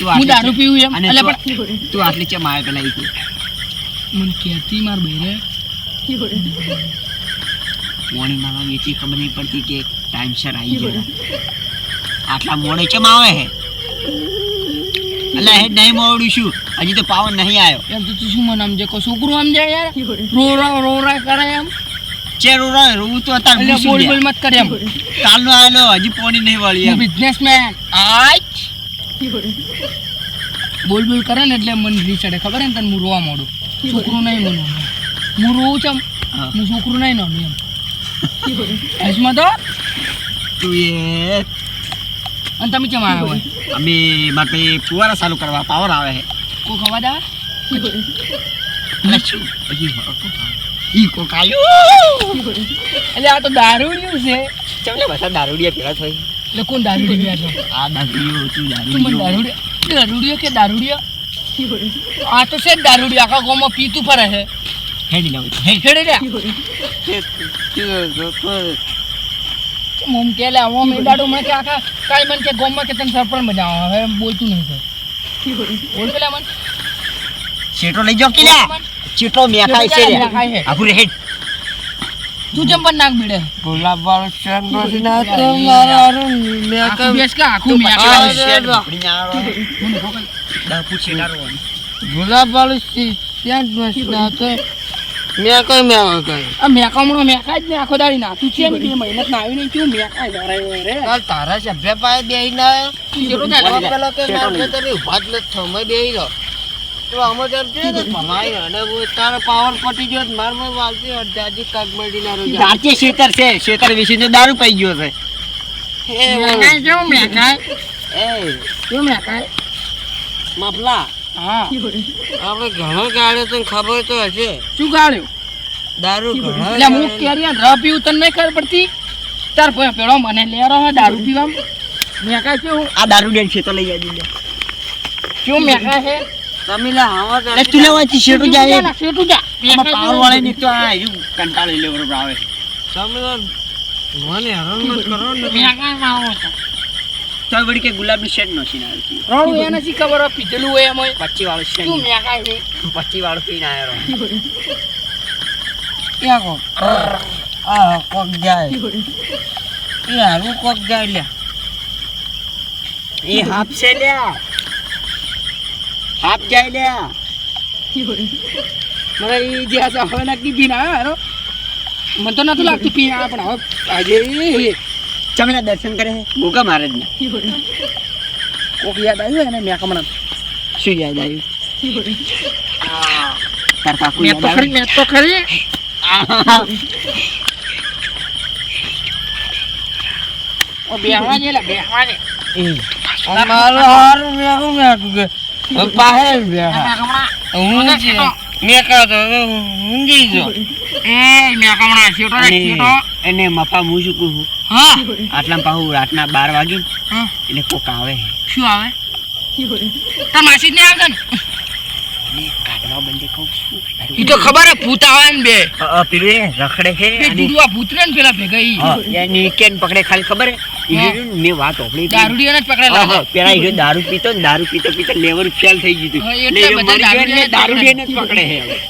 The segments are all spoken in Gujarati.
હું દારૂ પીવું એમ અને એટલે પણ તું આટલી ચમ આવે પેલા ઈ મને કહેતી માર બહેરે મોર્નિંગ માં વેચી ખબર નહીં પડતી કે ટાઈમસર આવી જાય આટલા મોડે ચમ આવે હે અલા હે નહીં મોડું શું હજી તો પાવન નહીં આવ્યો એમ તો તું શું મને સમજે કો છોકરું સમજે યાર રોરા કરે એમ ચેરો રોવું તો અત્યારે એટલે બોલ બોલ મત કરે એમ કાલનો આવેલો હજી પોણી નહીં વાળી એમ બિઝનેસમેન આજ બોલ બોલ કરે ને એટલે મને રી ચડે ખબર હે ને તને હું રોવા મોડું છોકરું નહીં મનું હું રોવું છું હું છોકરું નહીં નાનું એમ હજમાં તો તું એ અને તમે કેમ આવ્યા હોય અમે માટે ફુવારા ચાલુ કરવા પાવર આવે હે કોઈ ખવા દે એટલે શું પછી ઈ કો કાયો એટલે આ તો દારૂડિયું છે ચમલે બસા દારૂડિયા પેલા થઈ એટલે કોણ દારૂડિયું છે આ દારૂડિયો તું તું મને દારૂડિયો કે દારૂડિયો આ તો છે જ દારૂડિયો આખા ગામમાં પીતું ફરે છે હેડી લાવ હેડે લે મમ કે લે આવો મે દાડો મને કે આખા કાઈ મને કે ગામમાં કે તને સરપંચ બજાવો હવે બોલતું નહીં સર બોલ પેલા મન ચેટો લઈ જાવ કે લે ચેટો મેખાય છે રે આપું રે હેડ તું જમ પણ નાક બીડે ગુલાબ વાળો શેર નોસી ના તો મારો મેકા બેસ કા આખું મેકા શેર પડી નારો મને કોકલ દા પૂછી નારો ગુલાબ વાળો શેર નોસી ના તો મેકા આ મેકામણો મેકા જ ને આખો દાડી નાતું છે ને બે મહિના ના આવી નહીં કેવું મેકા રે કાલ તારા સભ્ય પાસે બેહી ના ચેટો કાઢો પેલો કે મારે તને ઉભા જ ન થમે બેહી રહ્યો તો આમાં તેમ છે ને ભમાઈ અને તારો પાવર પટી ગયો માર માં વાલતી અડધાજી કાક મળી ના રો જાચે શેતર છે શેતર વિશે તો દારૂ પી ગયો છે એ મેકા જો મેકા એ જો મેકા માપલા હા આપણે ઘણો ગાળ્યો તને ખબર તો હશે શું ગાળ્યો દારૂ ઘણો એટલે હું કેરિયા ર પીવું તને નહીં ખબર પડતી તાર પેલો મને લેરો હે દારૂ પીવા મેકા કેવું આ દારૂ ડેન છે તો લઈ આવી લે કેવું મેકા છે તમે લે આવા લે તું લેવાથી શેટુ જાય શેટુ જા આમાં પાવર વાળે ની તો આ હજુ કંટાળી લે બરોબર આવે તમે મને હેરાન મત કરો ને મેકા માવો તો વળી કે ગુલાબી શેડ નો સીન આવે છે રોણું એને શી ખબર હોય પીધેલું હોય એમ હોય 25 વાળો શેડ શું મેકા છે 25 વાળો પીને આવ્યો ક્યાં કો આ કોક જાય એ હારું કોક જાય લે એ હાફ છે લે હાફ જાય લે મને ઈ જે આ હવે નક્કી પીને આવ્યો હારો મને તો નથી લાગતું પીને આવ્યા પણ હવે આજે ચમલા દર્શન કરે ગોગા મહારાજ ને કોક યાદ આવ્યું એને મેં કમણા શું યાદ આવ્યું તાર કાકુ મેં તો ખરી ઓ બેહવા જે લે બેહવા જે મારો હારું મેં કે પાહે મેં કમણા હું મેં કહો ઊંઘી જો એ મેં કમણા છોટો છોટો એને મફા હું શું કહું હા આટલા પાહુ રાતના 12 વાગે હા એટલે કોક આવે શું આવે તાર માસી જ નહીં આવતા ને કાઢવા બંધ કહું ઈ તો ખબર હે ભૂત આવે ને બે પેલું રખડે છે બે દુડવા ભૂત ને પેલા ભેગા ઈ એની કેન પકડે ખાલી ખબર હે મેં વાત ઓપડી દારૂડિયાને જ પકડેલા પેલા હીરો દારૂ પીતો ને દારૂ પીતો લેવલ ફેલ થઈ ગયું એટલે બધા દારૂડિયાને જ પકડે છે હવે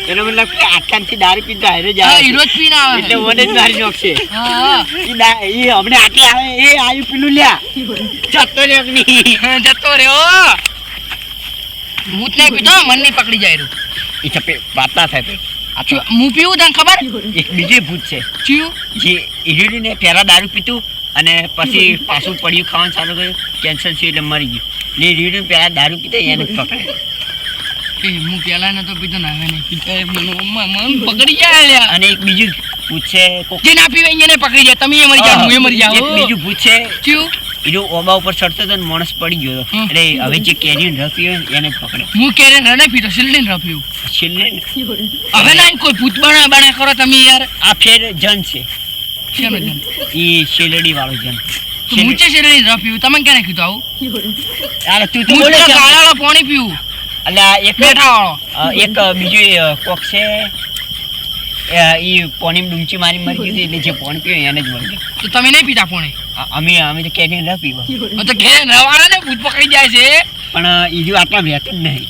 એનો મતલબ કે આટલાથી દારૂ પીતા હીરો જ આવે હીરો જ પીને આવે એટલે મને જ મારી નાખશે હા ઈ હમણે આટલે આવે એ આયુ પેલું લ્યા જતો રે અગ્નિ જતો રે ઓ ભૂત નહીં પીતો મન નહીં પકડી જાય રહ્યું ઈ છપે વાતા થાય હું પીવું તને ખબર એક બીજે ભૂત છે ચિયું જે હીરો ને પેલા દારૂ પીતું અને પછી પાછું પડ્યું ખાવાનું ચાલુ કર્યું કેન્સર થયું એટલે મરી ગયું ને હીરો પેલા દારૂ પીતો એને જ પકડે હું પેલા નતો પીતો ને હવે નહીં પીતો મન પકડી જાય અને એક બીજું પૂછે જે ના પીવે એને પકડી જાય તમે એ મરી જાવ હું એ મરી જાવ એક બીજું પૂછે ચિયું હીરો ઓબા ઉપર ચડતો હતો ને માણસ પડી ગયો એટલે હવે જે કેરીન રફી હોય એને જ પકડે હું કેરે રને પીતો છેલ્લે રફ્યું છેલ્લે હવે ના કોઈ ભૂત બના કરો તમે યાર આ ફેર જન છે શેનો જન ઈ શેલડી વાળો જન તો મુચે શેલડી રફ્યું તમે ક્યાં કીધું આવું અરે તું તો હું બોલે તો છે ગાળાળો પાણી પીવું અલ્યા એક બેઠા વાળો એક બીજું કોક છે ઈ પોણીમ ડુમચી મારી મરી ગઈ એટલે જે પોણી પીવે એને જ મરી ગયું તો તમે નહીં પીતા પાણી અમે તો કેરીન રફી તો ઘેર રવાળા ને ભૂત પકડી જાય છે પણ ઈજો આટલા વહેતું જ નહીં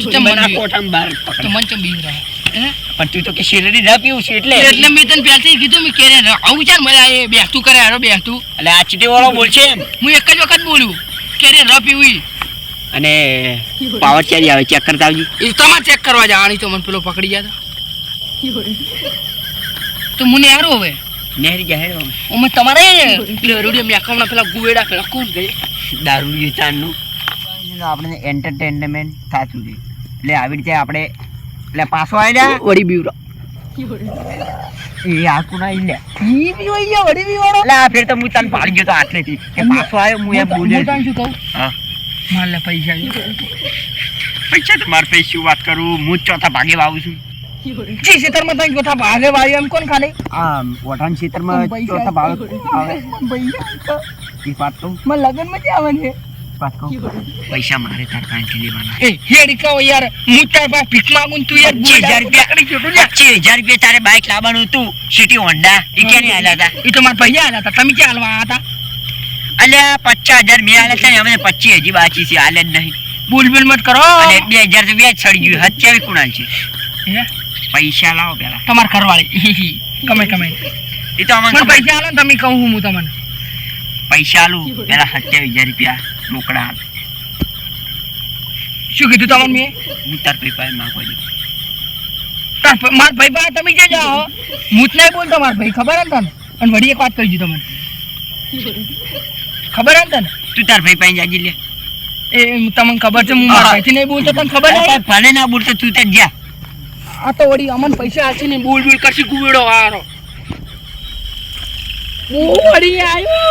ચમ મને મને કોઠામાં બહાર પકડ. તો મન ચમ બીવ રહે હે પણ તું તો કે શેરડી ના પીવું છે એટલે મેં તને પહેલથી કીધું મેં કેરે આવું ચાલ મને આ બેસતું કરે હારો બેસતું એટલે આ ચીટી વાળો બોલશે એમ. હું એક જ વખત બોલું કેરે ન પીવી અને પાવર ચારી આવે ચેક કરતા આવજી. એ તમારે ચેક કરવા જવાની તો મને પેલો પકડી ગયા તો મને હારો હવે નહેરી જાહેર અમે તમારે રૂડિયા મેકામણા પેલા ગુવેડા પેલા કોણ ગયે દારૂ વેચાણનું આપણે એન્ટરટેનમેન્ટ સાચું છે એટલે આવી રીતે આપણે એટલે પાછો આવ્યા વડી બીવરા એ આ કુના ઈ લે ઈ બી હોય યા વડી બીવાળો એટલે આ ફેર તો હું તને પાડી ગયો તો આટલેથી કે પાછો આવ્યો હું એમ બોલ્યો હું તને શું કહું હા માર લે પૈસા પૈસા તમારે પૈસા શું વાત કરું હું જ ચોથા ભાગે વાવું છું જી ક્ષેત્રમાં તને ચોથા ભાગે વાળી એમ કોણ ખાલી આ વઢાણ ક્ષેત્રમાં ચોથા ભાગે આવે પૈસા એ વાત કહું મને લગનમાં જ આવવાનું છે વાત કહું પૈસા મારે તાર પાસેથી લેવાના એ હેડી કહો યાર હું તાર પાસે ભીખ માંગું તું યાર 25,000 રૂપિયા 25,000 તારે બાઇક લાવવાનું હતું સિટી હોન્ડા એ ક્યાં આલ્યા હતા એ તો મારા પૈસા આલ્યા હતા તમે ક્યાં હાલવા હતા અલ્યા 50,000 મેં આલ્યા હતા ને અમે 25 હજી બાકી છે હાલે જ નહીં બુલબુલ મત કરો અને 2,000 તો વ્યાજ ચડી ગયું હત્યાવી કુણાલ છે હે પૈસા લાવો પેલા તમાર ઘરવાળી કમે કમે એ તો અમને મને પૈસા આલો ને તમે કહું હું તમને પૈસા આલું પેલા 27,000 રૂપિયા રોકડા હાલ શું કીધું તમને મેં હું તાર પૈસા માંગવા દઉં મારા ભાઈ પાસે તમે જે જાઓ હું જ નહીં બોલતો મારા ભાઈ ખબર ને તને અને વળી એક વાત કહી દીધું મને ખબર ને તને તું તાર ભાઈ પાસે જાજી લે એ તમને ખબર છે હું મારા ભાઈથી નહીં બોલતો તને ખબર નહીં ભલે ના બોલતો તું ત્યાં જા આ તો વળી અમને પૈસા આપશે ને બોલ બોલ કરશે ગુવેડો હારો વળી આવ્યો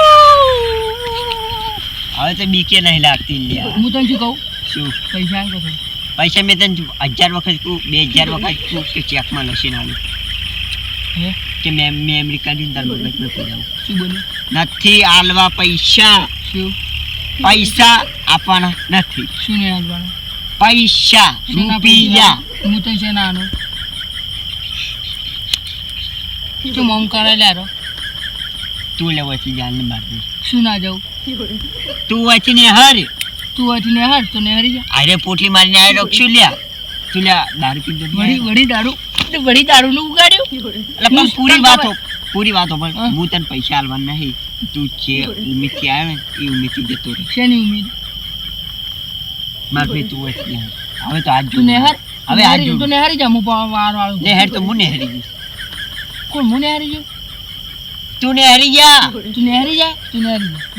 હવે તો બીકે નહીં લાગતી લે હું તને શું કહું શું પૈસા આલ કહું પૈસા મેં તને 1000 વખત કહું 2000 વખત કહું કે ચેકમાં લખીને આલું હે કે મેં અમેરિકાની તાર મગજમાં પીડાવું શું બોલ્યું નથી આલવા પૈસા શું પૈસા આપવાના નથી શું નહીં હાલવાનું પૈસા રૂપિયા હું તો છે નાનો શું મમ કરે લ્યારો તું લેવાથી જાનને માર દે શું ના જાઉં તું વાંચીને હર તું હતી ને હાર તો ને હરી જા અરે પોટલી મારીને આય રોકશું લ્યા તું લ્યા દારૂ પી દે વળી દારૂ નું ઉગાડ્યું એટલે પણ પૂરી વાતો પણ હું તને પૈસા આલવાના નહીં તું જે ઉમ્મીદથી આવ્યો ને એ ઉમ્મીદથી જતો રહે શેની ઉમ્મીદ માર ભાઈ તું વાંચી હવે તો આજ તું ને હાર હવે આજ જો તું ને હારી જા હું વાર વાળું ને હેડ તો હું ને હરી ગયું કોણ મને હારી ગયું તું ને હરી જા તું ને હારી જા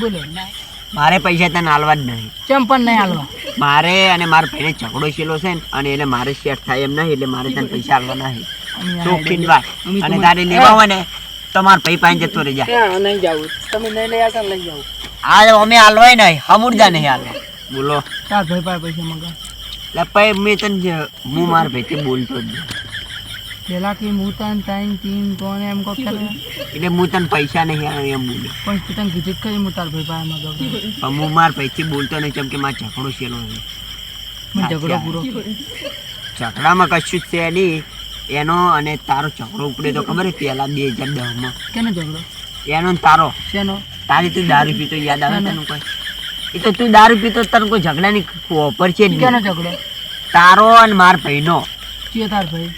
બોલો ના મારે પૈસા તને આલવા જ નહીં ચમ પણ નહીં હાલવા મારે અને મારા ભાઈને ઝઘડો છેલ્લો છે ને અને એને મારે શેર થાય એમ નહીં એટલે મારે તને પૈસા આલવા નહીં ચોખ્ખી વાત અને તારે લેવા હોય ને તો મારા ભાઈ પાસે જતો રહી જા નહીં જાવું તમે નહીં લઈ આવતા લઈ જાવ આ અમે હાલવાય નહીં હમુરદા નહીં હાલવા બોલો તાર ભાઈ પાસે પૈસા મંગા એટલે ભાઈ મેં તને હું મારા ભાઈથી બોલતો જ નહીં પેલા કે હું તને ટાઈમ ટીમ કોને એમ કહો એટલે હું તને પૈસા નહીં આવે એમ બોલ્યો પણ તું તને કીધું ખરી હું તાર ભાઈ પાસે મંગાવ પણ હું મારા ભાઈથી બોલતો નહીં કેમ કે મારો ઝઘડો છેલ્લો છે મને ઝઘડો પૂરો ઝઘડામાં કશું જ છે નહીં એનો અને તારો ઝઘડો ઉપડે તો ખબર પેલા 2010 કેનો ઝઘડો એનો ને તારો શેનો તારી તું દારૂ પીતો યાદ આવે તને કોઈ એ તો તું દારૂ પીતો તને કોઈ ઝઘડાની ખબર છે જ કેનો નહીં. ઝઘડો તારો અને માર ભાઈનો ચિયો તાર ભાઈ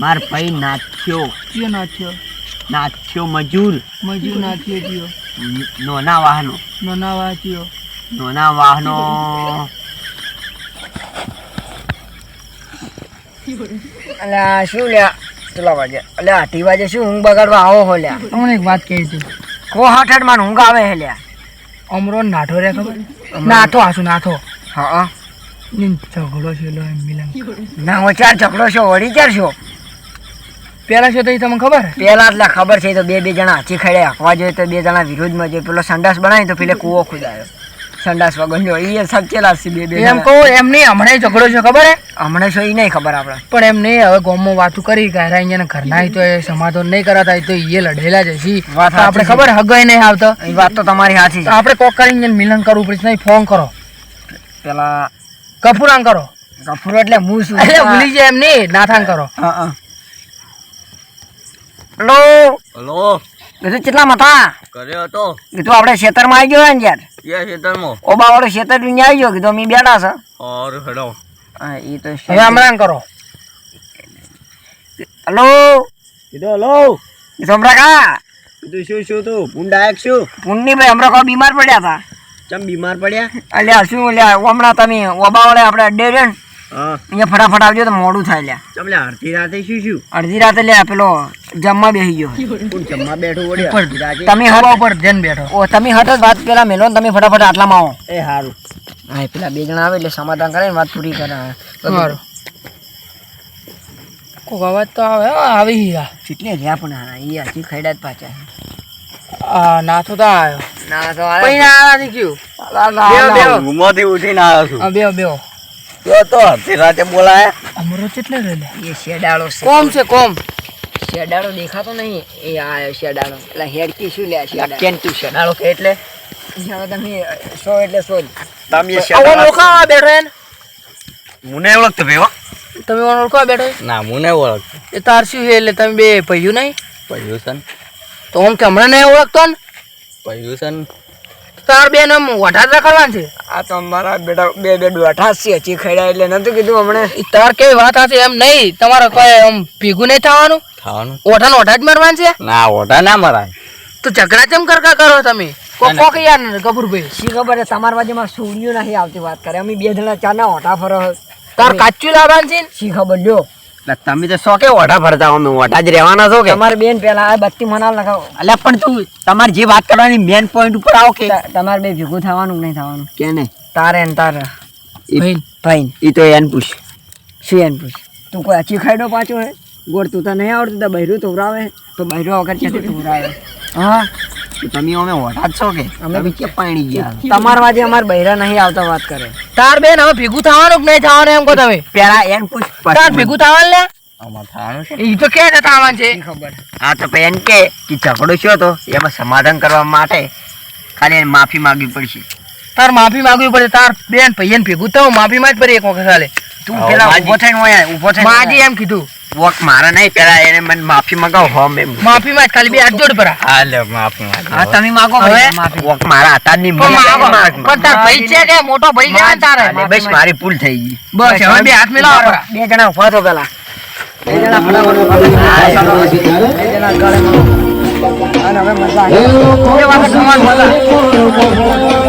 માર ભાઈ નાથ્યો ચિયો નાથ્યો મજૂર નાથ્યો ચિયો નોના વાહનો નાના વાચ્યો નોના વાહનો અલ્યા શું લ્યા કેટલા વાગે અલ્યા 8 વાગે શું ઊંઘ બગાડવા આવો હો લ્યા તમને એક વાત કહી હતી કો હાઠડ માં ઊંઘ આવે હે લ્યા અમરો નાઠો રે ખબર નાથો આસુ નાથો હા ઝઘડો છે લો એમ મિલન ના હો ચાર ઝઘડો છો વળી ચાર છો પેલા છો તો ઈ તમને ખબર પેલા એટલે ખબર છે તો બે જણા હાચી ખડે હકવા જોઈએ તો બે જણા વિરોધમાં જોઈએ પેલો સંડાસ બનાવી તો પેલે કૂવો ખુદાયો સંડાસ વગર ઈ સચેલા છે બે એમ કહો એમ નહીં હમણાં ઝઘડો છે ખબર હે હમણાં છો ઈ નહીં ખબર આપણે પણ એમ નહીં હવે ગામમાં વાતું કરી કે હારા અહીંયા ઘરના તો એ સમાધાન નહીં કરાતા તો એ લડેલા જ છે આપણે ખબર હગાઈ નહીં આવતો એ વાત તો તમારી સાચી છે આપણે કોક કરીને મિલન કરવું પડશે નહીં ફોન કરો પેલા કપૂરાન કરો કપૂર એટલે હું શું એટલે ભૂલી જાય એમ નહીં નાથાન કરો હેલો કીધું કેટલામાં હતા કર્યો હતો કીધું આપણે ખેતરમાં આવી ગયો ને યાર યા ખેતરમાં ઓબા વાળો ખેતર ની આવી ગયો કીધું અમે બેઠા છે ઓર હેડો હા એ તો હવે હમણાં કરો હલો કીધું હલો કીધું હમણાં કા કીધું શું તું પુંડાયક શું પુણ્ય ભાઈ હમણાં કોઈ બીમાર પડ્યા હતા ચમ બીમાર પડ્યા અલ્યા શું અલ્યા હમણાં તમે ઓબા વાળે આપણે અડ્ડે રહ્યો ને હા અહીંયા ફટાફટ આવજો તો મોડું થાય લ્યા ચમ લે અડધી રાતે શું અડધી રાતે લ્યા પેલો જમવા બેસી ગયો કોણ જમવા બેઠું વળી ઉપર અડધી રાતે? તમે હટ ઉપર જન બેઠો ઓ તમે હટ જ વાત પેલા મેલો ને તમે ફટાફટ આટલામાં આવો એ હારું હા પેલા બે જણા આવે એટલે સમાધાન કરે ને વાત પૂરી કરે સારું કોક અવાજ તો આવે હો, આવી ગયા કેટલે રહ્યા પણ હા એ હજી ખૈડા જ પાછા આ નાથો તો આવ્યો ના તો પછી ના આવ્યા કયું બેહો. ઊંઘમાંથી ઉઠીને આવ્યો છું હા બેહો બેહો તો અડધી રાતે બોલાય અમરો કેટલે રેલે એ શેડાળો કોમ છે કોમ શેડાળો દેખાતો નહીં એ આ શેડાળો એટલે હેડકી શું લે શેડાળો કેમ તું શેડાળો કે એટલે હવે તમે સો એટલે સો જ તમે આવો ઓળખાવા બેઠો એને મને ઓળખતો ભેવો તમે ઓને ઓળખાવા બેઠો ના મને ઓળખતો એ તાર શું છે એટલે તમે બે પૈયું નહીં પર્યુષણ તો આમ કે હમણાં નહીં ઓળખતો ને પર્યુષણ તાર બેન આમ વઢાદરા કરવાનું છે આ તો અમારા બેટા બે બે બેઠા છે હજી ખૈડા એટલે નતું કીધું હમણે ઈ તાર કેવી વાત હશે એમ નહીં તમારે કોઈ આમ ભેગું નહીં થવાનું ખાવાનું ઓઠા ઓઠા જ મારવાનું છે ના ઓઢા ના મરાય તો ઝઘડા ચમ કરકા કરો તમે કોક યાર ગભુરભાઈ શી ખબર છે તમારા બાજુમાં સોડિયું નહીં આવતી વાત કરે અમે બે જણા ચાના ઓટા ફરો તાર કાચું લાવવાનું છે ને? શી ખબર લ્યો તમે તો શોકે ઓઢા ફરતા અમે ઓઢા જ રહેવાના છો કે તમારી બેન પેલા આ બત્તી મનાલ લગાવો અલ્યા પણ તું તમારે જે વાત કરવાની મેન પોઈન્ટ ઉપર આવો કે તમારે બે ભેગું થવાનું કે નહીં થવાનું કે નહીં તારે ને તારે ભાઈ ભાઈ ઈ તો એને પૂછ શું એને પૂછ તું કોઈ અચી ખાઈડો પાછો હે ગોળ તું તો નહીં આવડતું તો બૈરું તોવરાવે તો બૈરો વગર ક્યાંથી તોવરાવે હા તમે અમે ઓઢા જ છો કે અમે અમે કે પાણી ગયા તમારા વાજે અમારે બૈરા નહીં આવતા વાત કરે તાર બેન હવે ભેગું થવાનું કે નહીં થવાનું એમ કહો તમે પેલા એને પૂછ તાર ભેગું થવાનું લે અમાર થવાનું છે ઈ તો કે થવાનું છે ખબર હા તો પછી એને કે ઝઘડો શું હતો એમાં સમાધાન કરવા માટે ખાલી એને માફી માંગવી પડશે તાર માફી માંગવી પડે તાર બેન ભાઈ ભેગું થવું માફી માં જ પડે એક વખત ચાલે તું પેલા ઊભો થઈને હોય ઊભો થઈને માજી એમ કીધું વોક મારા નહીં પેલા એને મને માફી માંગાવ હો મેં માફી માં જ ખાલી બે હાથ જોડ પરા હા લે માફી હા તમે માગો હવે? ભાઈ, માફી વોક મારા હાથની પણ તાર ભાઈ છે કે મોટો ભાઈ છે તારે બસ મારી ભૂલ થઈ ગઈ બસ હવે બે હાથ મિલાવો પરા બે જણા ઉભા થો પેલા બે જણા ફટાફટ બે જણા ગળે મળો. અને હવે મજા આવી. બે વખત સમાન મજા.